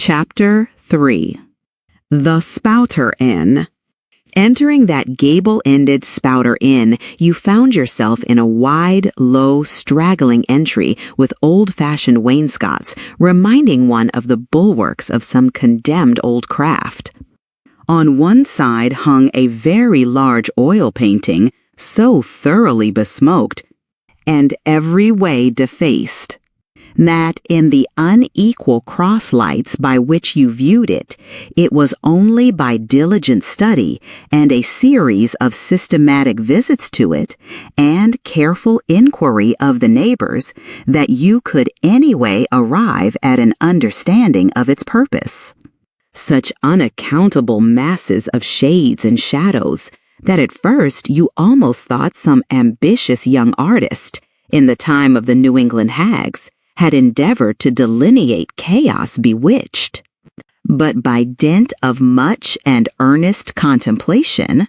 Chapter 3. The Spouter Inn. Entering that gable-ended Spouter Inn, you found yourself in a wide, low, straggling entry with old-fashioned wainscots, reminding one of the bulwarks of some condemned old craft. On one side hung a very large oil painting, so thoroughly besmoked, and every way defaced, that in the unequal cross-lights by which you viewed it, it was only by diligent study and a series of systematic visits to it and careful inquiry of the neighbors that you could anyway arrive at an understanding of its purpose. Such unaccountable masses of shades and shadows that at first you almost thought some ambitious young artist, in the time of the New England hags, had endeavored to delineate chaos bewitched. But by dint of much and earnest contemplation,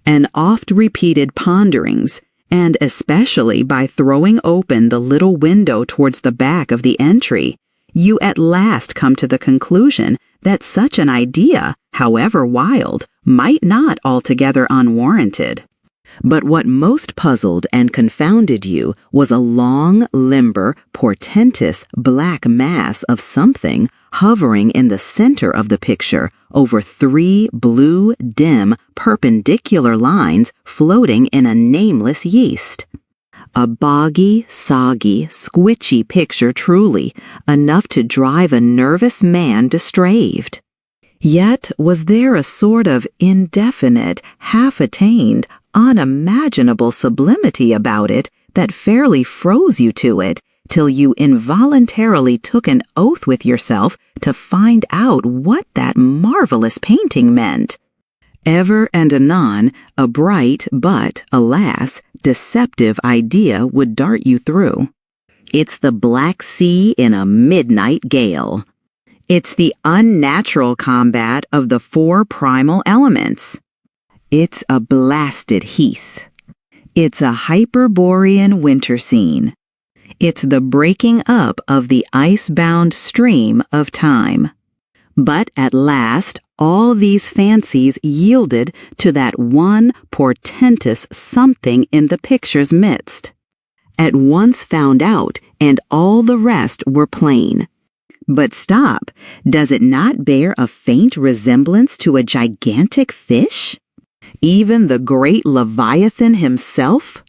and oft-repeated ponderings, and especially by throwing open the little window towards the back of the entry, you at last come to the conclusion that such an idea, however wild, might not altogether unwarranted. But what most puzzled and confounded you was a long, limber, portentous black mass of something hovering in the center of the picture over 3 blue, dim, perpendicular lines floating in a nameless yeast. A boggy, soggy, squitchy picture truly, enough to drive a nervous man distraived. Yet was there a sort of indefinite, half-attained, unimaginable sublimity about it that fairly froze you to it till you involuntarily took an oath with yourself to find out what that marvelous painting meant. Ever and anon, a bright but, alas, deceptive idea would dart you through. It's the Black Sea in a midnight gale. It's the unnatural combat of the 4 primal elements. It's a blasted heath. It's a Hyperborean winter scene. It's the breaking up of the ice-bound stream of time. But at last, all these fancies yielded to that one portentous something in the picture's midst. At once found out, and all the rest were plain. But stop, does it not bear a faint resemblance to a gigantic fish? Even the great Leviathan himself?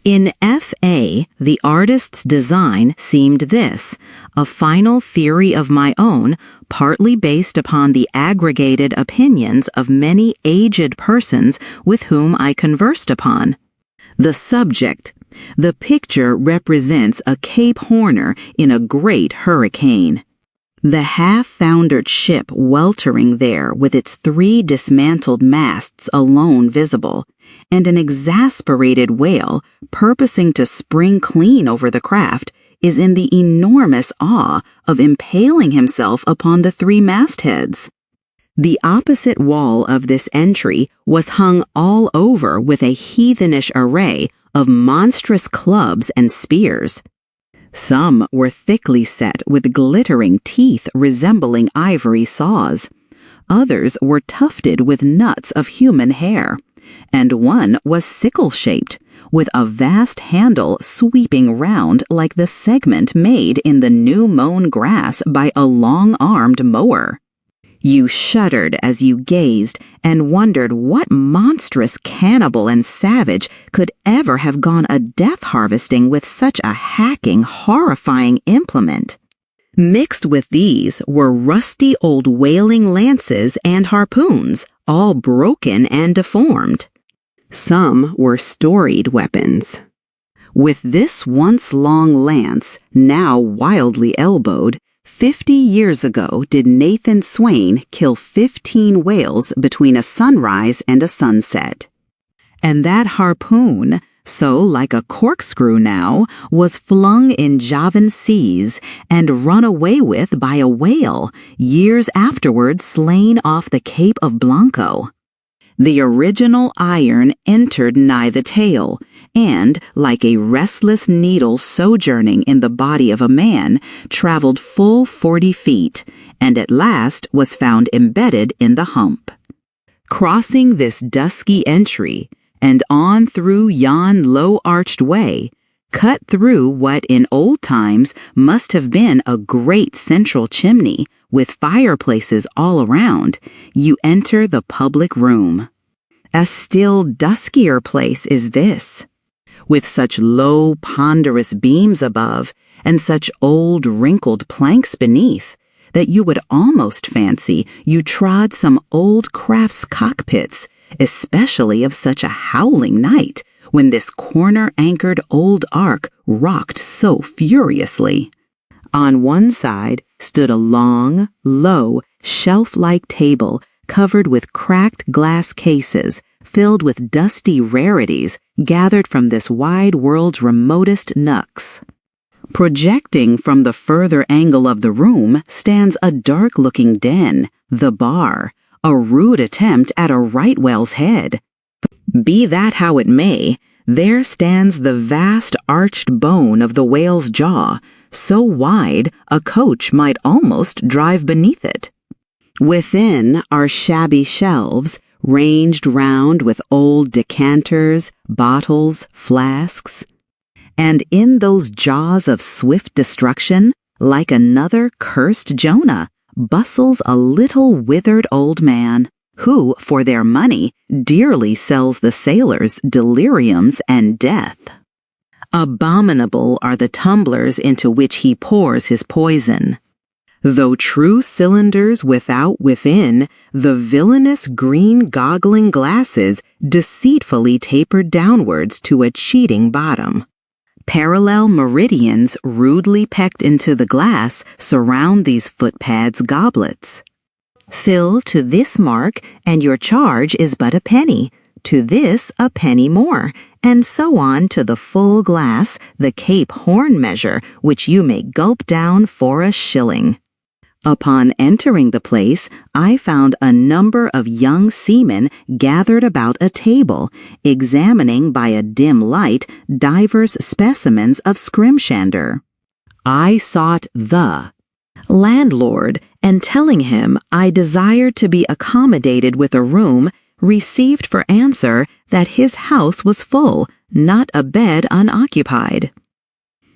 In F.A., the artist's design seemed this, a final theory of my own, partly based upon the aggregated opinions of many aged persons with whom I conversed upon. The subject. The picture represents a Cape Horner in a great hurricane. The half-foundered ship weltering there with its 3 dismantled masts alone visible, and an exasperated whale purposing to spring clean over the craft is in the enormous awe of impaling himself upon the 3 mastheads. The opposite wall of this entry was hung all over with a heathenish array of monstrous clubs and spears. Some were thickly set with glittering teeth resembling ivory saws. Others were tufted with nuts of human hair, and one was sickle-shaped, with a vast handle sweeping round like the segment made in the new-mown grass by a long-armed mower. You shuddered as you gazed and wondered what monstrous cannibal and savage could ever have gone a death harvesting with such a hacking, horrifying implement. Mixed with these were rusty old whaling lances and harpoons, all broken and deformed. Some were storied weapons. With this once long lance, now wildly elbowed, 50 years ago did Nathan Swain kill 15 whales between a sunrise and a sunset. And that harpoon, so like a corkscrew now, was flung in Javan seas and run away with by a whale, years afterward slain off the Cape of Blanco. The original iron entered nigh the tail, and, like a restless needle sojourning in the body of a man, traveled full 40 feet, and at last was found embedded in the hump. Crossing this dusky entry, and on through yon low-arched way, cut through what in old times must have been a great central chimney with fireplaces all around, you enter the public room. A still duskier place is this, with such low, ponderous beams above and such old, wrinkled planks beneath, that you would almost fancy you trod some old craft's cockpits, especially of such a howling night, when this corner-anchored old ark rocked so furiously. On one side stood a long, low, shelf-like table covered with cracked glass cases filled with dusty rarities gathered from this wide world's remotest nooks. Projecting from the further angle of the room stands a dark-looking den, the bar, a rude attempt at a right whale's head. Be that how it may, there stands the vast arched bone of the whale's jaw, so wide a coach might almost drive beneath it. Within are shabby shelves, ranged round with old decanters, bottles, flasks. And in those jaws of swift destruction, like another cursed Jonah, bustles a little withered old man, who, for their money, dearly sells the sailors deliriums and death. Abominable are the tumblers into which he pours his poison. Though true cylinders without within, the villainous green goggling glasses deceitfully tapered downwards to a cheating bottom. Parallel meridians rudely pecked into the glass surround these footpads' goblets. Fill to this mark, and your charge is but a penny, to this a penny more, and so on to the full glass, the Cape Horn measure, which you may gulp down for a shilling. Upon entering the place, I found a number of young seamen gathered about a table, examining by a dim light divers specimens of scrimshander. I sought the landlord, and telling him I desired to be accommodated with a room, received for answer that his house was full, not a bed unoccupied.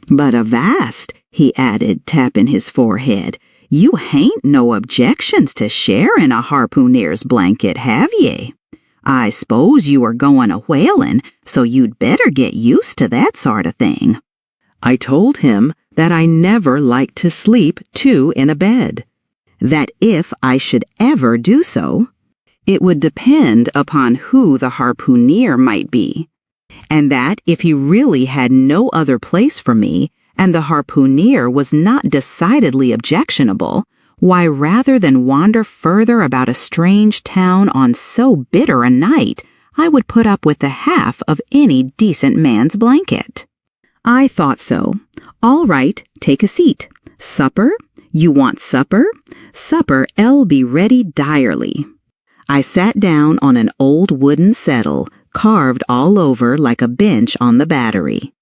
But avast, he added, tapping his forehead, you hain't no objections to sharing a harpooneer's blanket, have ye? I s'pose you are going a whalin', so you'd better get used to that sort of thing. I told him that I never liked to sleep two in a bed, that if I should ever do so, it would depend upon who the harpooneer might be, and that if he really had no other place for me, and the harpooneer was not decidedly objectionable, why rather than wander further about a strange town on so bitter a night, I would put up with the half of any decent man's blanket. I thought so. All right, take a seat. Supper? You want supper? Supper 'll be ready direly. I sat down on an old wooden settle, carved all over like a bench on the battery.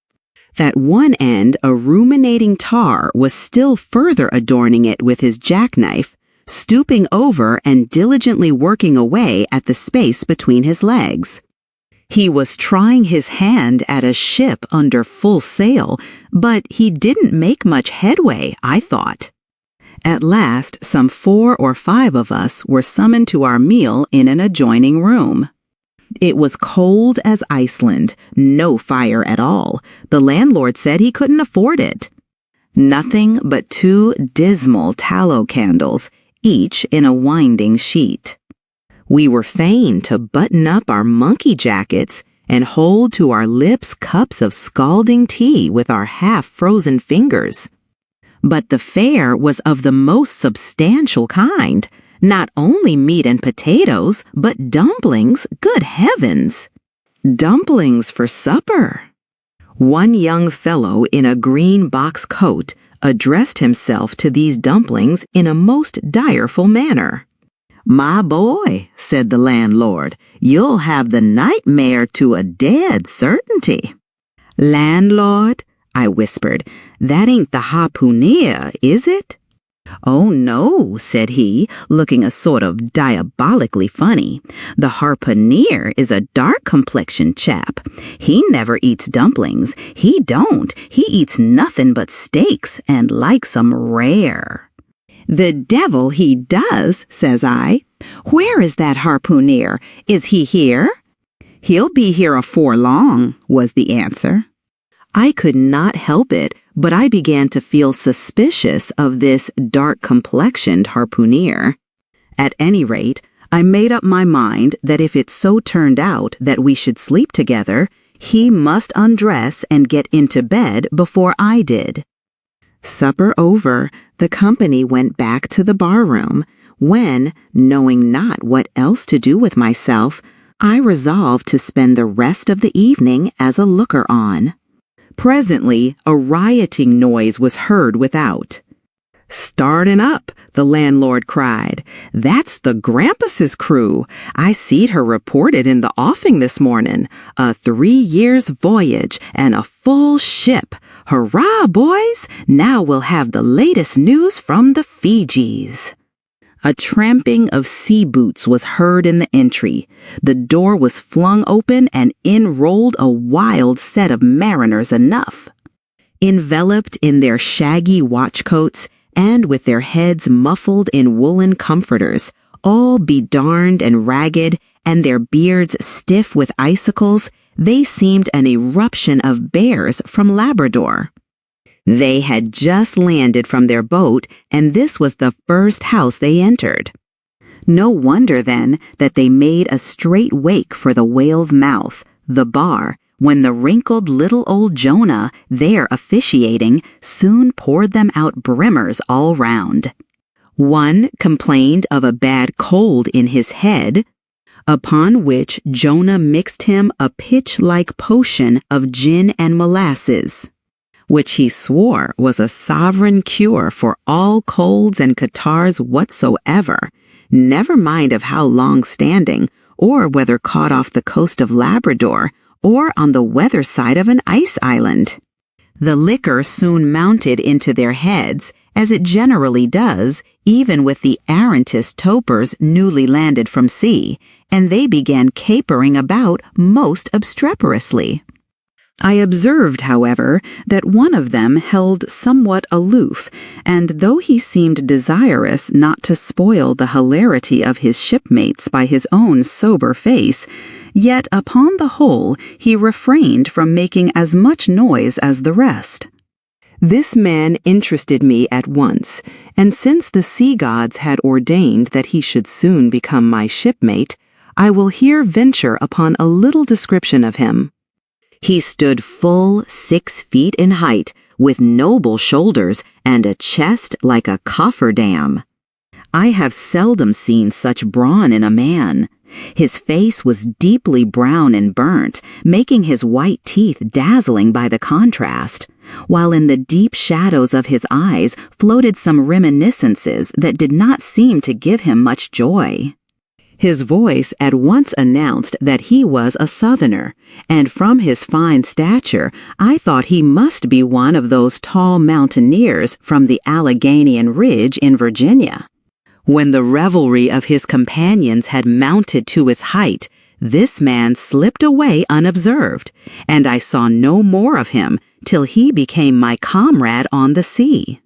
At one end, a ruminating tar was still further adorning it with his jackknife, stooping over and diligently working away at the space between his legs. He was trying his hand at a ship under full sail, but he didn't make much headway, I thought. At last, some 4 or 5 of us were summoned to our meal in an adjoining room. It was cold as Iceland, no fire at all. The landlord said he couldn't afford it. Nothing but 2 dismal tallow candles, each in a winding sheet. We were fain to button up our monkey jackets and hold to our lips cups of scalding tea with our half-frozen fingers. But the fare was of the most substantial kind. Not only meat and potatoes, but dumplings, good heavens! Dumplings for supper! One young fellow in a green box coat addressed himself to these dumplings in a most direful manner. "My boy," said the landlord, "you'll have the nightmare to a dead certainty. "Landlord," I whispered, "that ain't the harpooneer, is it?" "Oh, no," said he, looking a sort of diabolically funny. "The harpooneer is a dark-complexioned chap. He never eats dumplings. He don't. He eats nothing but steaks, and likes 'em rare." "The devil he does," says I. "Where is that harpooneer? Is he here?" "He'll be here afore long," was the answer. I could not help it, but I began to feel suspicious of this dark-complexioned harpooneer. At any rate, I made up my mind that if it so turned out that we should sleep together, he must undress and get into bed before I did. Supper over, the company went back to the barroom, when, knowing not what else to do with myself, I resolved to spend the rest of the evening as a looker-on. Presently, a rioting noise was heard without. "Startin' up," the landlord cried. "That's the Grampus's crew. I seed her reported in the offing this morning. A 3 years' voyage and a full ship. Hurrah, boys! Now we'll have the latest news from the Fijis." A tramping of sea boots was heard in the entry. The door was flung open and in rolled a wild set of mariners enough. Enveloped in their shaggy watchcoats and with their heads muffled in woolen comforters, all bedarned and ragged and their beards stiff with icicles, they seemed an eruption of bears from Labrador. They had just landed from their boat, and this was the first house they entered. No wonder, then, that they made a straight wake for the whale's mouth, the bar, when the wrinkled little old Jonah, there officiating, soon poured them out brimmers all round. One complained of a bad cold in his head, upon which Jonah mixed him a pitch-like potion of gin and molasses, which he swore was a sovereign cure for all colds and catarrhs whatsoever, never mind of how long-standing, or whether caught off the coast of Labrador, or on the weather side of an ice island. The liquor soon mounted into their heads, as it generally does, even with the arrantest topers newly landed from sea, and they began capering about most obstreperously. I observed, however, that one of them held somewhat aloof, and though he seemed desirous not to spoil the hilarity of his shipmates by his own sober face, yet upon the whole he refrained from making as much noise as the rest. This man interested me at once, and since the sea gods had ordained that he should soon become my shipmate, I will here venture upon a little description of him. He stood full 6 feet in height, with noble shoulders and a chest like a cofferdam. I have seldom seen such brawn in a man. His face was deeply brown and burnt, making his white teeth dazzling by the contrast, while in the deep shadows of his eyes floated some reminiscences that did not seem to give him much joy. His voice at once announced that he was a Southerner, and from his fine stature I thought he must be one of those tall mountaineers from the Alleghanian Ridge in Virginia. When the revelry of his companions had mounted to its height, this man slipped away unobserved, and I saw no more of him till he became my comrade on the sea.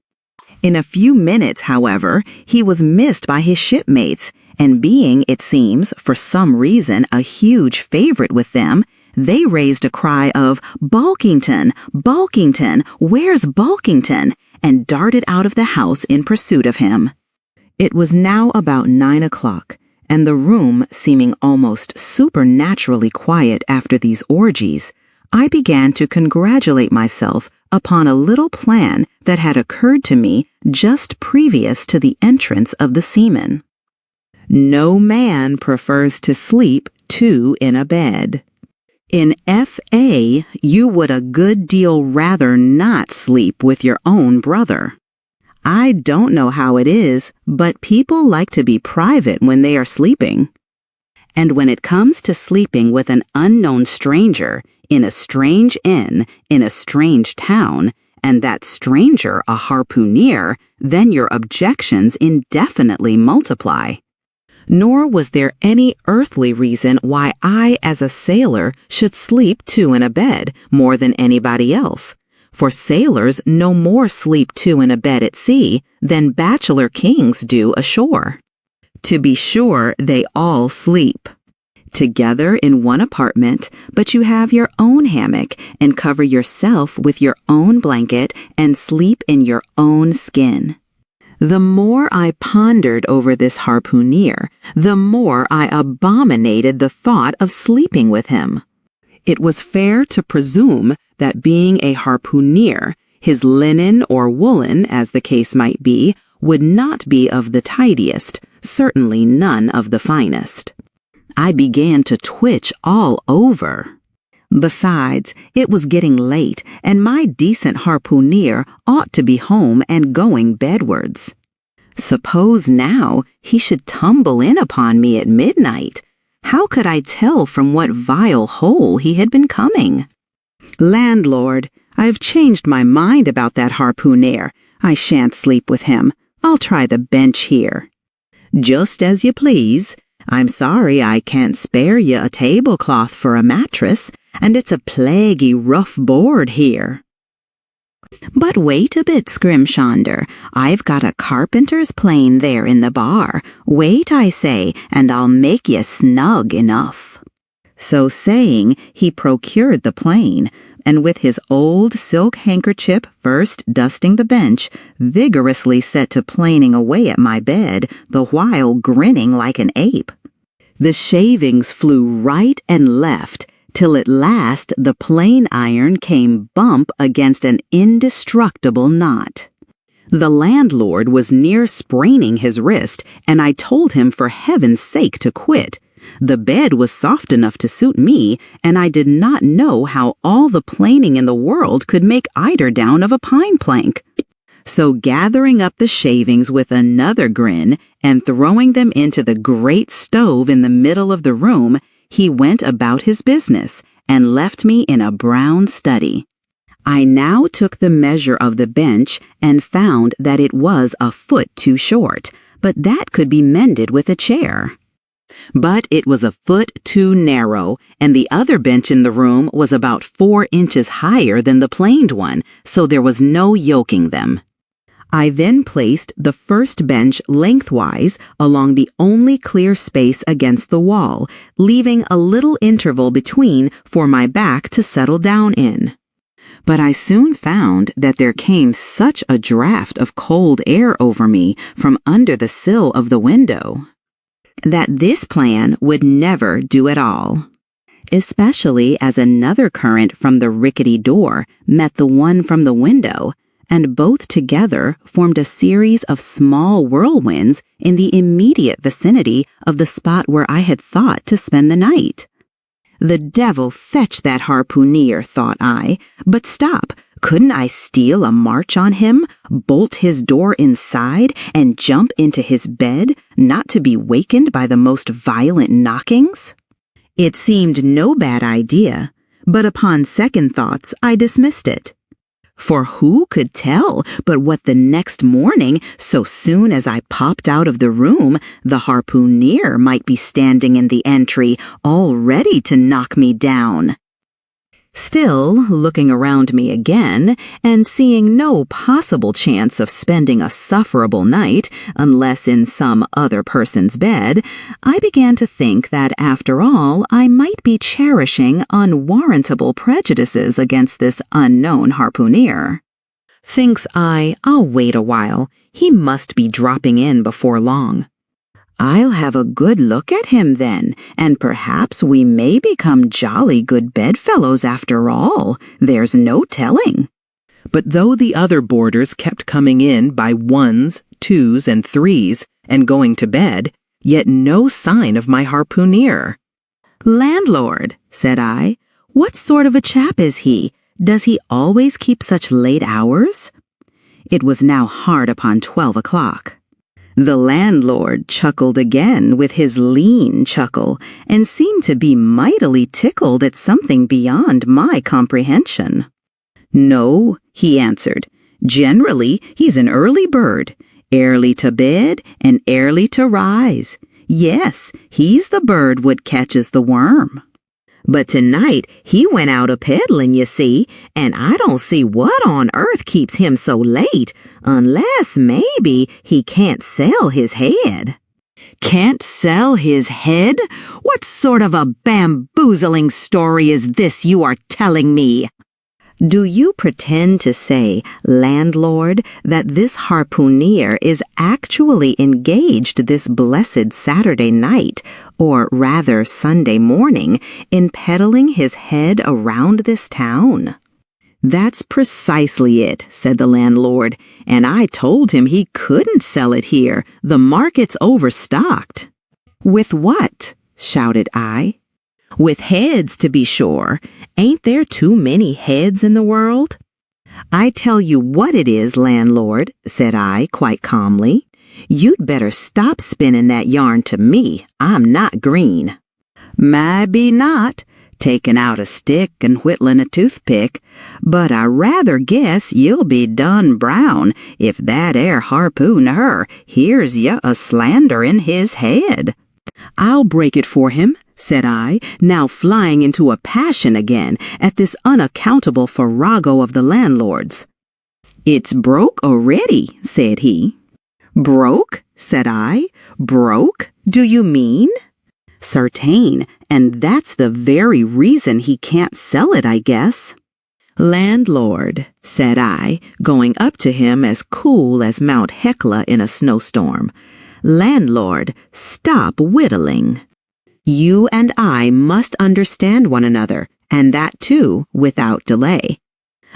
In a few minutes, however, he was missed by his shipmates, and being, it seems, for some reason a huge favorite with them, they raised a cry of "Bulkington! Bulkington! Where's Bulkington?" and darted out of the house in pursuit of him. It was now about 9 o'clock, and the room seeming almost supernaturally quiet after these orgies, I began to congratulate myself upon a little plan that had occurred to me just previous to the entrance of the seamen. No man prefers to sleep two in a bed. In F.A., you would a good deal rather not sleep with your own brother. I don't know how it is, but people like to be private when they are sleeping. And when it comes to sleeping with an unknown stranger, in a strange inn, in a strange town, and that stranger a harpooner, then your objections indefinitely multiply. Nor was there any earthly reason why I, as a sailor, should sleep two in a bed more than anybody else. For sailors no more sleep two in a bed at sea than bachelor kings do ashore. To be sure, they all sleep together in one apartment, but you have your own hammock and cover yourself with your own blanket and sleep in your own skin. The more I pondered over this harpooner, the more I abominated the thought of sleeping with him. It was fair to presume that being a harpooner, his linen or woolen, as the case might be, would not be of the tidiest, certainly none of the finest. I began to twitch all over. Besides, it was getting late, and my decent harpooner ought to be home and going bedwards. Suppose now he should tumble in upon me at midnight. How could I tell from what vile hole he had been coming? Landlord, I've changed my mind about that harpooner. I shan't sleep with him. I'll try the bench here. Just as you please. I'm sorry I can't spare you a tablecloth for a mattress, and it's a plaguey rough board here. But wait a bit, Scrimshonder. I've got a carpenter's plane there in the bar. Wait, I say, and I'll make you snug enough. So saying, he procured the plane, and with his old silk handkerchief first dusting the bench, vigorously set to planing away at my bed, the while grinning like an ape. The shavings flew right and left, till at last the plane iron came bump against an indestructible knot. The landlord was near spraining his wrist, and I told him for heaven's sake to quit. The bed was soft enough to suit me, and I did not know how all the planing in the world could make eiderdown of a pine plank. So gathering up the shavings with another grin and throwing them into the great stove in the middle of the room, he went about his business and left me in a brown study. I now took the measure of the bench and found that it was a foot too short, but that could be mended with a chair. But it was a foot too narrow, and the other bench in the room was about 4 inches higher than the planed one, so there was no yoking them. I then placed the first bench lengthwise along the only clear space against the wall, leaving a little interval between for my back to settle down in. But I soon found that there came such a draught of cold air over me from under the sill of the window that this plan would never do at all, especially as another current from the rickety door met the one from the window, and both together formed a series of small whirlwinds in the immediate vicinity of the spot where I had thought to spend the night. The devil fetch that harpooner, thought I, but stop, couldn't I steal a march on him, bolt his door inside, and jump into his bed, not to be wakened by the most violent knockings? It seemed no bad idea, but upon second thoughts I dismissed it. For who could tell but what the next morning, so soon as I popped out of the room, the harpooner might be standing in the entry, all ready to knock me down? Still, looking around me again, and seeing no possible chance of spending a sufferable night, unless in some other person's bed, I began to think that, after all, I might be cherishing unwarrantable prejudices against this unknown harpooner. Thinks I, I'll wait a while. He must be dropping in before long. I'll have a good look at him then, and perhaps we may become jolly good bedfellows after all. There's no telling. But though the other boarders kept coming in by 1s, 2s, and 3s, and going to bed, yet no sign of my harpooner. Landlord, said I, what sort of a chap is he? Does he always keep such late hours? It was now hard upon 12 o'clock. The landlord chuckled again with his lean chuckle and seemed to be mightily tickled at something beyond my comprehension. "No," he answered. "Generally, he's an early bird, early to bed and early to rise. Yes, he's the bird what catches the worm. But tonight he went out a-peddling, you see, and I don't see what on earth keeps him so late, unless maybe he can't sell his head." "Can't sell his head? What sort of a bamboozling story is this you are telling me?" "Do you pretend to say, landlord, that this harpooner is actually engaged this blessed Saturday night, or rather Sunday morning, in peddling his head around this town?" "That's precisely it," said the landlord, "and I told him he couldn't sell it here. The market's overstocked." "With what?" shouted I. "With heads, to be sure. Ain't there too many heads in the world?" "I tell you what it is, landlord," said I quite calmly. "You'd better stop spinning that yarn to me. I'm not green." "Maybe not, taking out a stick and whittling a toothpick, but I rather guess you'll be done brown if that 'ere harpooner hears ya a-slanderin' his head." "I'll break it for him," said I, now flying into a passion again at this unaccountable farrago of the landlord's. "It's broke already," said he. "Broke?" said I. "Broke, do you mean?" "Certain, and that's the very reason he can't sell it, I guess." "Landlord," said I, going up to him as cool as Mount Hecla in a snowstorm, "landlord, stop whittling. You and I must understand one another, and that too without delay.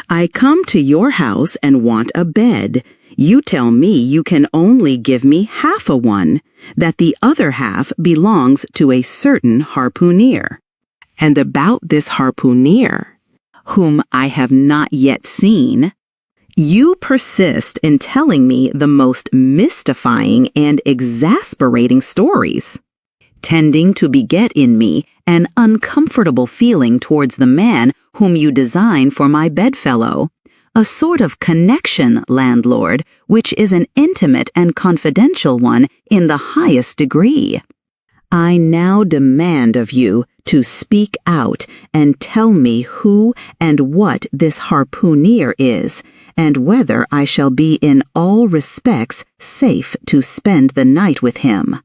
I come to your house and want a bed. You tell me you can only give me half a one, that the other half belongs to a certain harpooner. And about this harpooner, whom I have not yet seen, you persist in telling me the most mystifying and exasperating stories, tending to beget in me an uncomfortable feeling towards the man whom you design for my bedfellow, a sort of connection, landlord, which is an intimate and confidential one in the highest degree. I now demand of you to speak out and tell me who and what this harpooner is, and whether I shall be in all respects safe to spend the night with him.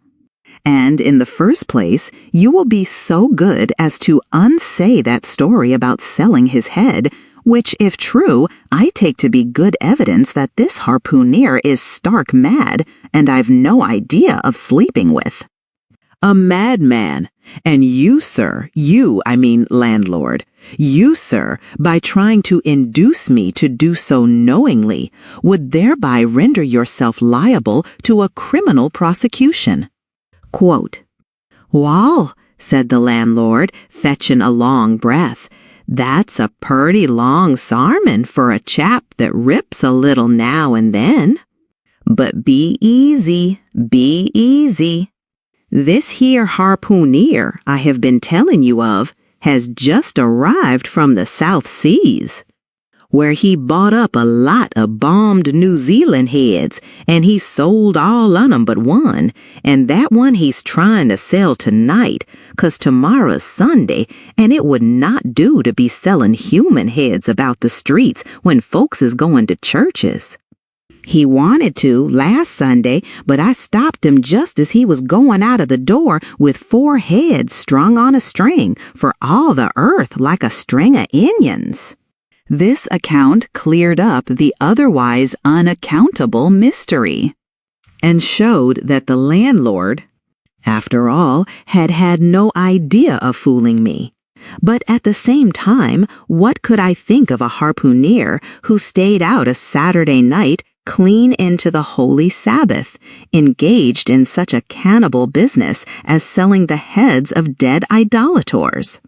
And in the first place, you will be so good as to unsay that story about selling his head, which, if true, I take to be good evidence that this harpooner is stark mad, and I've no idea of sleeping with." "A madman! And you, sir, landlord, you, sir, by trying to induce me to do so knowingly, would thereby render yourself liable to a criminal prosecution." Quote, "Wall," said the landlord, fetching a long breath, "that's a purty long sarmon for a chap that rips a little now and then. But be easy, be easy. This here harpooner I have been telling you of has just arrived from the South Seas, where he bought up a lot of bombed New Zealand heads, and he sold all on 'em but one, and that one he's trying to sell tonight, 'cause tomorrow's Sunday, and it would not do to be selling human heads about the streets when folks is going to churches. He wanted to last Sunday, but I stopped him just as he was going out of the door with 4 heads strung on a string for all the earth like a string of onions." This account cleared up the otherwise unaccountable mystery, and showed that the landlord, after all, had had no idea of fooling me. But at the same time, what could I think of a harpooner who stayed out a Saturday night clean into the holy Sabbath, engaged in such a cannibal business as selling the heads of dead idolators?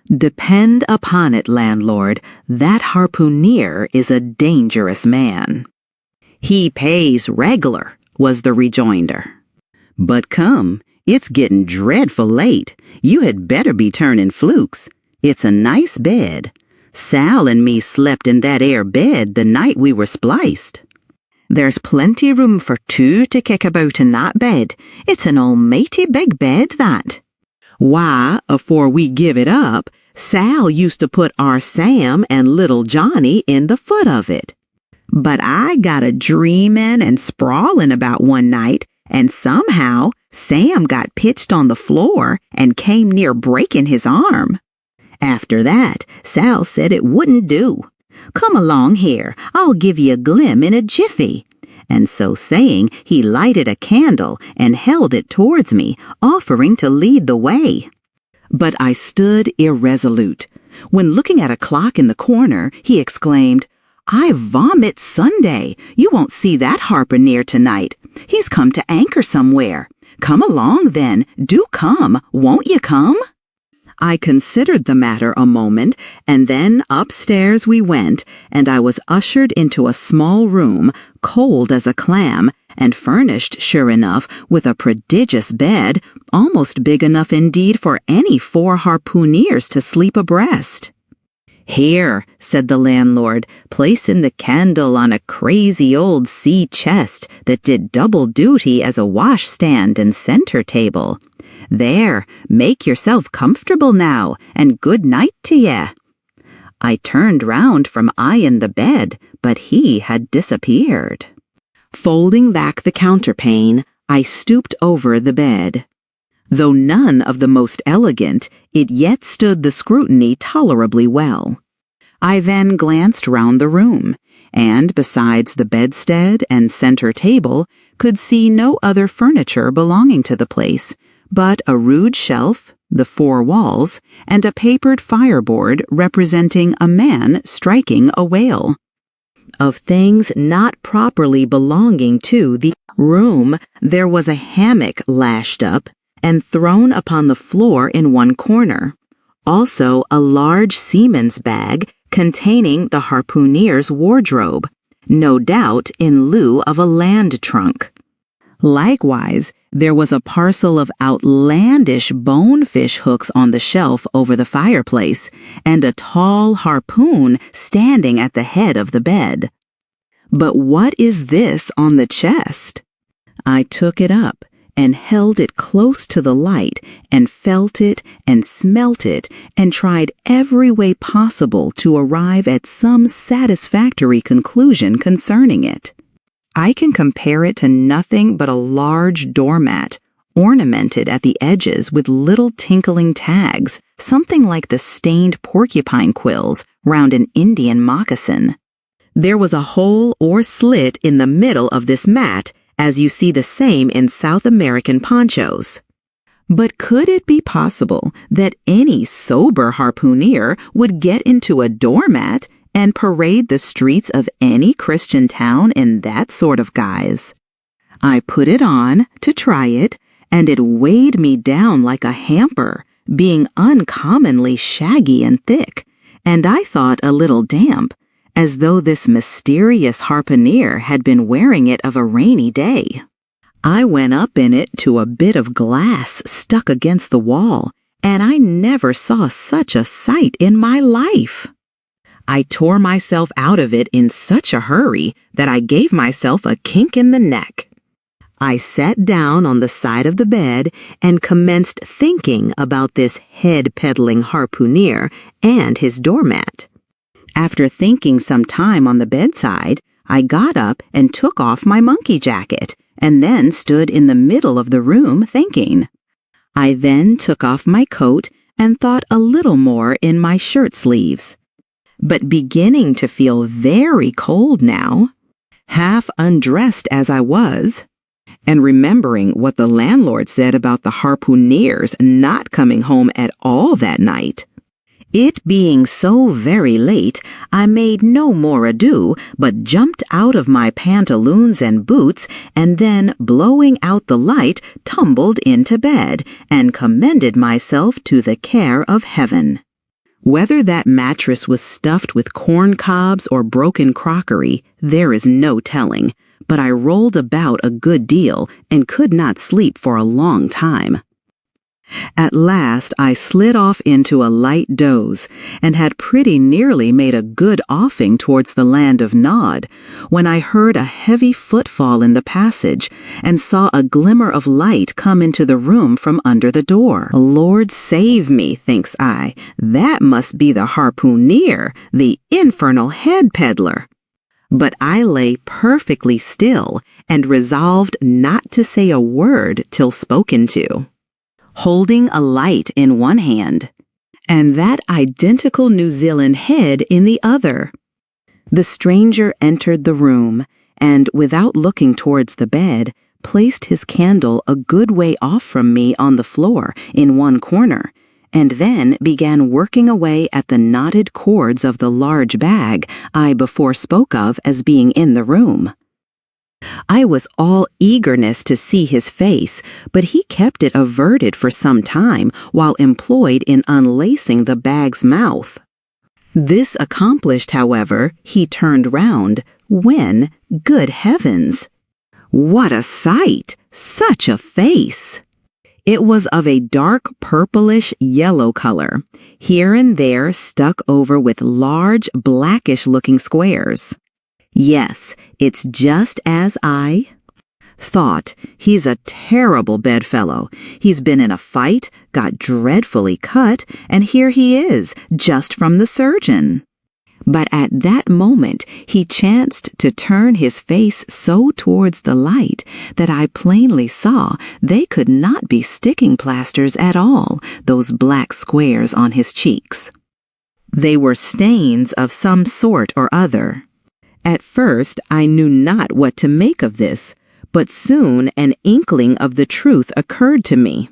Depend upon it, landlord, that harpooner is a dangerous man. He pays reg'lar, was the rejoinder. "But come, it's getting dreadful late. You had better be turning flukes. It's a nice bed. Sal and me slept in that air bed the night we were spliced." "There's plenty room for two to kick about in that bed. It's an almighty big bed, that." "Why, afore we give it up, Sal used to put our Sam and little Johnny in the foot of it. But I got a dreamin' and sprawlin' about one night, and somehow Sam got pitched on the floor and came near breaking his arm. After that, Sal said it wouldn't do. 'Come along here, I'll give you a glim in a jiffy.' And so saying, he lighted a candle and held it towards me, offering to lead the way. But I stood irresolute. When looking at a clock in the corner, he exclaimed, 'I vomit Sunday. You won't see that harpooner tonight. He's come to anchor somewhere. Come along then. Do come. Won't you come?' I considered the matter a moment, and then upstairs we went, and I was ushered into a small room, cold as a clam, and furnished, sure enough, with a prodigious bed, almost big enough indeed for any 4 harpooneers to sleep abreast. 'Here,' said the landlord, placing the candle on a crazy old sea chest that did double duty as a washstand and center table. 'There, make yourself comfortable now, and good night to ye.' I turned round from eyeing the bed, but he had disappeared. Folding back the counterpane, I stooped over the bed. Though none of the most elegant, it yet stood the scrutiny tolerably well. I then glanced round the room, and besides the bedstead and center table, could see no other furniture belonging to the place, but a rude shelf, the 4 walls, and a papered fireboard representing a man striking a whale. Of things not properly belonging to the room, there was a hammock lashed up and thrown upon the floor in one corner. Also a large seaman's bag containing the harpooneer's wardrobe, no doubt in lieu of a land trunk. Likewise, there was a parcel of outlandish bonefish hooks on the shelf over the fireplace, and a tall harpoon standing at the head of the bed. But what is this on the chest? I took it up and held it close to the light and felt it and smelt it and tried every way possible to arrive at some satisfactory conclusion concerning it. I can compare it to nothing but a large doormat, ornamented at the edges with little tinkling tags, something like the stained porcupine quills round an Indian moccasin. There was a hole or slit in the middle of this mat, as you see the same in South American ponchos. But could it be possible that any sober harpooner would get into a doormat and parade the streets of any Christian town in that sort of guise? I put it on to try it, and it weighed me down like a hamper, being uncommonly shaggy and thick, and I thought a little damp, as though this mysterious harpooner had been wearing it of a rainy day. I went up in it to a bit of glass stuck against the wall, and I never saw such a sight in my life. I tore myself out of it in such a hurry that I gave myself a kink in the neck. I sat down on the side of the bed and commenced thinking about this head-peddling harpooner and his doormat. After thinking some time on the bedside, I got up and took off my monkey jacket, and then stood in the middle of the room thinking. I then took off my coat and thought a little more in my shirt sleeves. But beginning to feel very cold now, half undressed as I was, and remembering what the landlord said about the harpooneers not coming home at all that night, it being so very late, I made no more ado, but jumped out of my pantaloons and boots, and then, blowing out the light, tumbled into bed, and commended myself to the care of heaven. Whether that mattress was stuffed with corn cobs or broken crockery, there is no telling, but I rolled about a good deal and could not sleep for a long time. At last I slid off into a light doze, and had pretty nearly made a good offing towards the land of Nod, when I heard a heavy footfall in the passage, and saw a glimmer of light come into the room from under the door. Lord save me, thinks I, that must be the harpooneer, the infernal head peddler. But I lay perfectly still, and resolved not to say a word till spoken to, holding a light in one hand, and that identical New Zealand head in the other. The stranger entered the room, and without looking towards the bed, placed his candle a good way off from me on the floor in one corner, and then began working away at the knotted cords of the large bag I before spoke of as being in the room. I was all eagerness to see his face, but he kept it averted for some time while employed in unlacing the bag's mouth. This accomplished, however, he turned round, when, good heavens! What a sight! Such a face! It was of a dark purplish yellow color, here and there stuck over with large blackish-looking squares. Yes, it's just as I thought. He's a terrible bedfellow. He's been in a fight, got dreadfully cut, and here he is, just from the surgeon. But at that moment he chanced to turn his face so towards the light that I plainly saw they could not be sticking plasters at all, those black squares on his cheeks. They were stains of some sort or other. At first I knew not what to make of this, but soon an inkling of the truth occurred to me.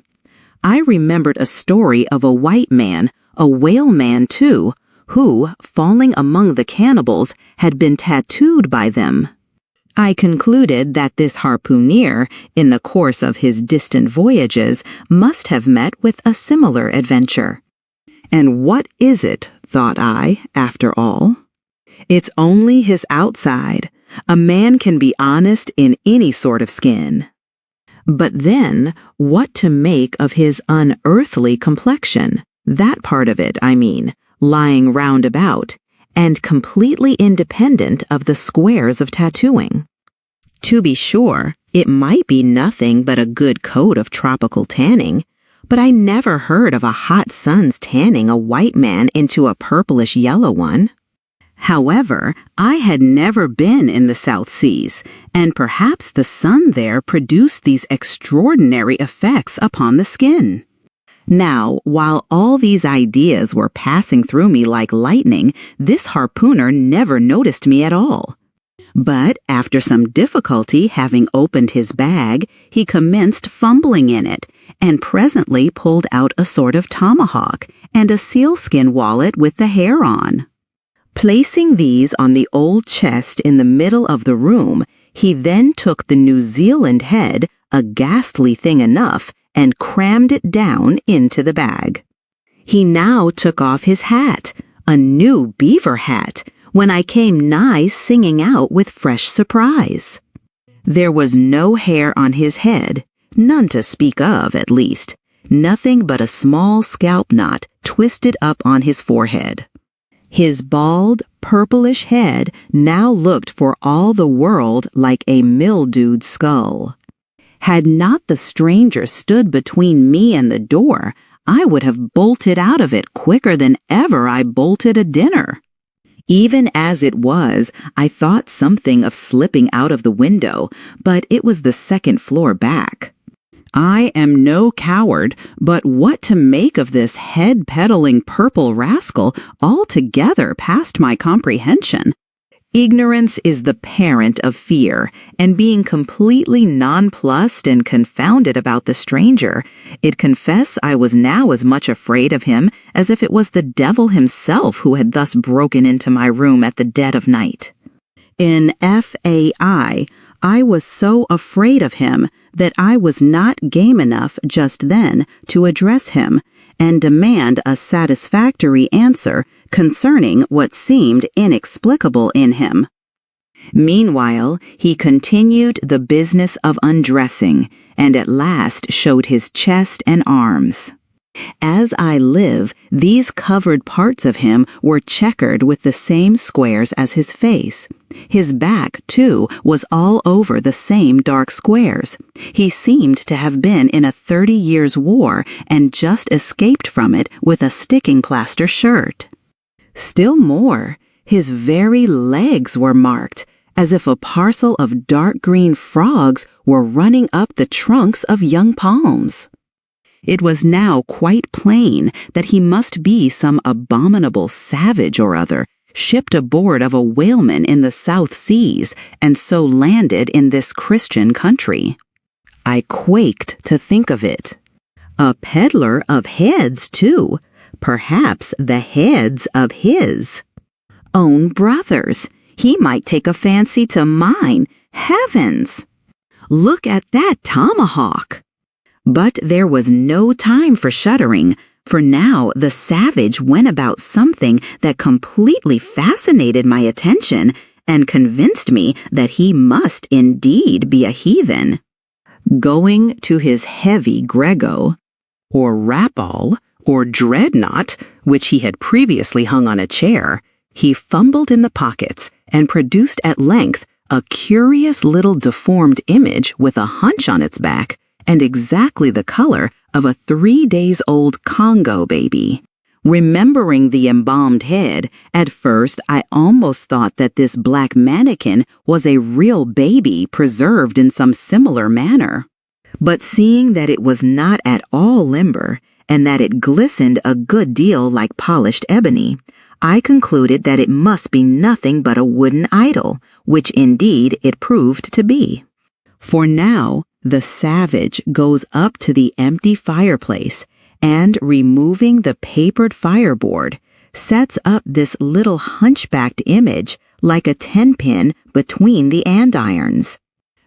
I remembered a story of a white man, a whaleman too, who, falling among the cannibals, had been tattooed by them. I concluded that this harpooneer, in the course of his distant voyages, must have met with a similar adventure. And what is it, thought I, after all? It's only his outside. A man can be honest in any sort of skin. But then, what to make of his unearthly complexion? That part of it, I mean, lying round about, and completely independent of the squares of tattooing. To be sure, it might be nothing but a good coat of tropical tanning, but I never heard of a hot sun's tanning a white man into a purplish yellow one. However, I had never been in the South Seas, and perhaps the sun there produced these extraordinary effects upon the skin. Now, while all these ideas were passing through me like lightning, this harpooner never noticed me at all. But after some difficulty having opened his bag, he commenced fumbling in it, and presently pulled out a sort of tomahawk and a sealskin wallet with the hair on. Placing these on the old chest in the middle of the room, he then took the New Zealand head, a ghastly thing enough, and crammed it down into the bag. He now took off his hat, a new beaver hat, when I came nigh singing out with fresh surprise. There was no hair on his head, none to speak of at least, nothing but a small scalp knot twisted up on his forehead. His bald, purplish head now looked for all the world like a mildewed skull. Had not the stranger stood between me and the door, I would have bolted out of it quicker than ever I bolted a dinner. Even as it was, I thought something of slipping out of the window, but it was the second floor back. I am no coward, but what to make of this head-peddling purple rascal altogether past my comprehension. Ignorance is the parent of fear, and being completely nonplussed and confounded about the stranger, it confess I was now as much afraid of him as if it was the devil himself who had thus broken into my room at the dead of night. In FAI, I was so afraid of him that I was not game enough just then to address him and demand a satisfactory answer concerning what seemed inexplicable in him. Meanwhile, he continued the business of undressing, and at last showed his chest and arms. As I live, these covered parts of him were checkered with the same squares as his face. His back, too, was all over the same dark squares. He seemed to have been in a 30 years' war and just escaped from it with a sticking plaster shirt. Still more, his very legs were marked, as if a parcel of dark green frogs were running up the trunks of young palms. It was now quite plain that he must be some abominable savage or other, shipped aboard of a whaleman in the South Seas, and so landed in this Christian country. I quaked to think of it. A peddler of heads, too, perhaps the heads of his own brothers. He might take a fancy to mine. Heavens! Look at that tomahawk! But there was no time for shuddering, for now the savage went about something that completely fascinated my attention and convinced me that he must indeed be a heathen. Going to his heavy grego, or rapal, or dreadnought, which he had previously hung on a chair, he fumbled in the pockets and produced at length a curious little deformed image with a hunch on its back and exactly the color of a 3-days-old Congo baby. Remembering the embalmed head, at first I almost thought that this black mannequin was a real baby preserved in some similar manner. But seeing that it was not at all limber, and that it glistened a good deal like polished ebony, I concluded that it must be nothing but a wooden idol, which indeed it proved to be. For now, the savage goes up to the empty fireplace and, removing the papered fireboard, sets up this little hunchbacked image like a 10-pin between the andirons.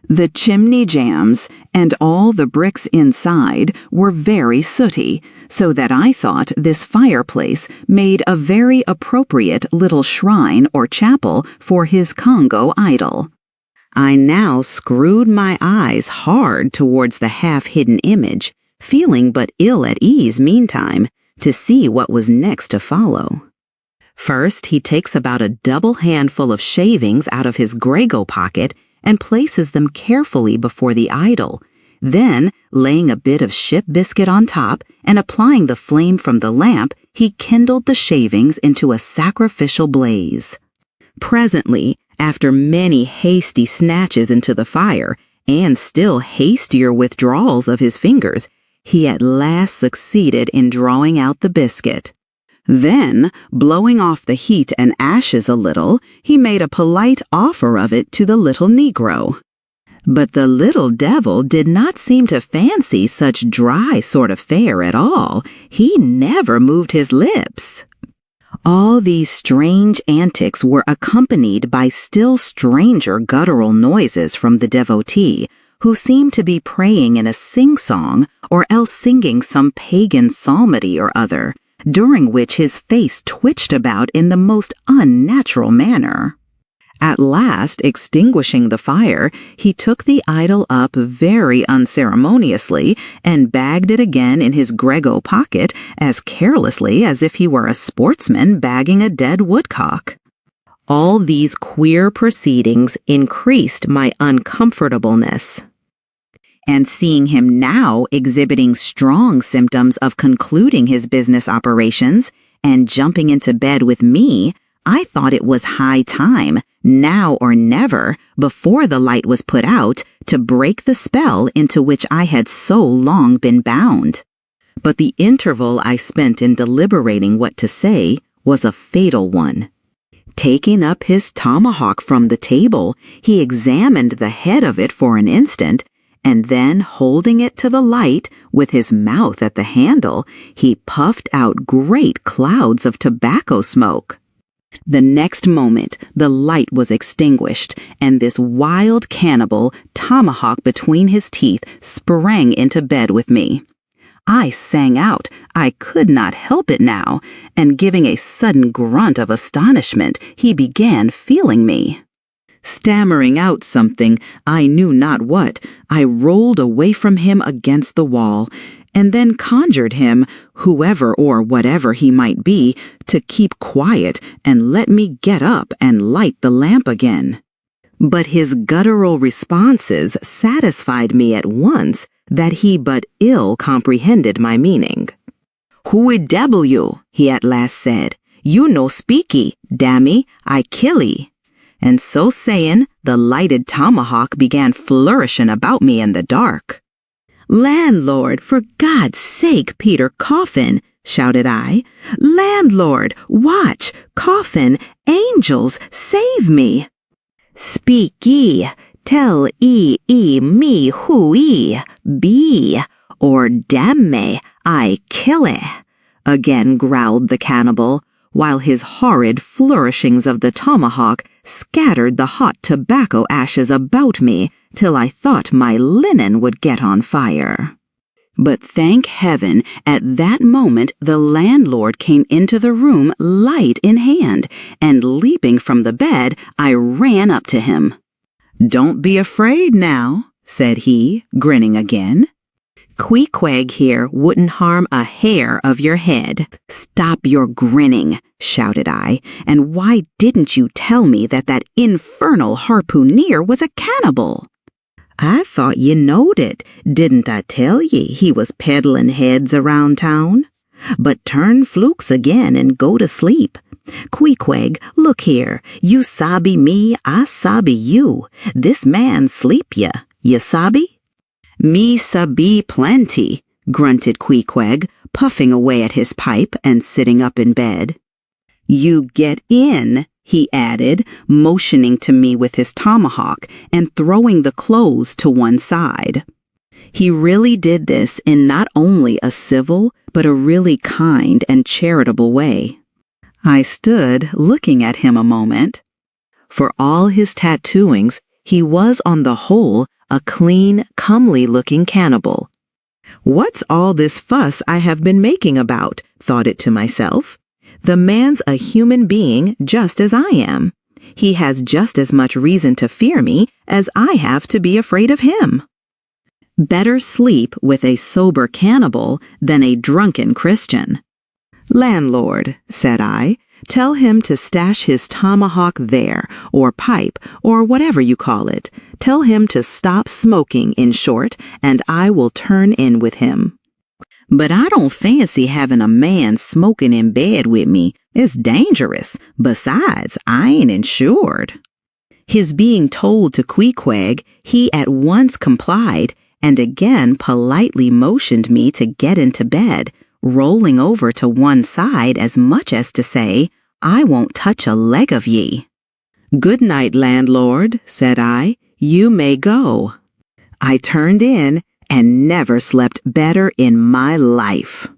The chimney jambs and all the bricks inside were very sooty, so that I thought this fireplace made a very appropriate little shrine or chapel for his Congo idol. I now screwed my eyes hard towards the half-hidden image, feeling but ill at ease meantime, to see what was next to follow. First, he takes about a double handful of shavings out of his grego pocket and places them carefully before the idol. Then, laying a bit of ship biscuit on top and applying the flame from the lamp, he kindled the shavings into a sacrificial blaze. Presently, after many hasty snatches into the fire, and still hastier withdrawals of his fingers, he at last succeeded in drawing out the biscuit. Then, blowing off the heat and ashes a little, he made a polite offer of it to the little Negro. But the little devil did not seem to fancy such dry sort of fare at all. He never moved his lips. All these strange antics were accompanied by still stranger guttural noises from the devotee, who seemed to be praying in a sing-song or else singing some pagan psalmody or other, during which his face twitched about in the most unnatural manner. At last, extinguishing the fire, he took the idol up very unceremoniously and bagged it again in his grego pocket as carelessly as if he were a sportsman bagging a dead woodcock. All these queer proceedings increased my uncomfortableness. And seeing him now exhibiting strong symptoms of concluding his business operations and jumping into bed with me, I thought it was high time, now or never, before the light was put out, to break the spell into which I had so long been bound. But the interval I spent in deliberating what to say was a fatal one. Taking up his tomahawk from the table, he examined the head of it for an instant, and then, holding it to the light, with his mouth at the handle, he puffed out great clouds of tobacco smoke. The next moment, the light was extinguished, and this wild cannibal, tomahawk between his teeth, sprang into bed with me. I sang out, I could not help it now, and giving a sudden grunt of astonishment, he began feeling me. Stammering out something, I knew not what, I rolled away from him against the wall, and then conjured him, whoever or whatever he might be, to keep quiet and let me get up and light the lamp again. But his guttural responses satisfied me at once that he but ill comprehended my meaning. "Who devil you?" he at last said. "You no speaky, dammy, I killee." And so saying, the lighted tomahawk began flourishing about me in the dark. "Landlord, for God's sake, Peter Coffin," shouted I. "Landlord, watch, Coffin, angels, save me." "Speak ye, tell me who ye be, or damn me, I kill it," again growled the cannibal, while his horrid flourishings of the tomahawk scattered the hot tobacco ashes about me till I thought my linen would get on fire. But thank heaven, at that moment the landlord came into the room light in hand, and leaping from the bed, I ran up to him. "Don't be afraid now," said he, grinning again. "Queequeg here wouldn't harm a hair of your head." "Stop your grinning," shouted I, "and why didn't you tell me that infernal harpooneer was a cannibal?" "I thought ye knowed it. Didn't I tell ye he was peddling heads around town? But turn flukes again and go to sleep. Queequeg, look here, you sabi me, I sabi you. This man sleep ya, ye sabi?" "Me sabi plenty," grunted Queequeg, puffing away at his pipe and sitting up in bed. "You get in," he added, motioning to me with his tomahawk and throwing the clothes to one side. He really did this in not only a civil, but a really kind and charitable way. I stood looking at him a moment. For all his tattooings, he was on the whole a clean, comely-looking cannibal. "What's all this fuss I have been making about?" thought it to myself. "The man's a human being just as I am. He has just as much reason to fear me as I have to be afraid of him. Better sleep with a sober cannibal than a drunken Christian." "Landlord," said I, "tell him to stash his tomahawk there, or pipe, or whatever you call it. Tell him to stop smoking, in short, and I will turn in with him." "But I don't fancy having a man smoking in bed with me. It's dangerous. Besides, I ain't insured." His being told to Queequeg, he at once complied, and again politely motioned me to get into bed, rolling over to one side as much as to say, "I won't touch a leg of ye." "Good night, landlord," said I. "You may go." I turned in and never slept better in my life.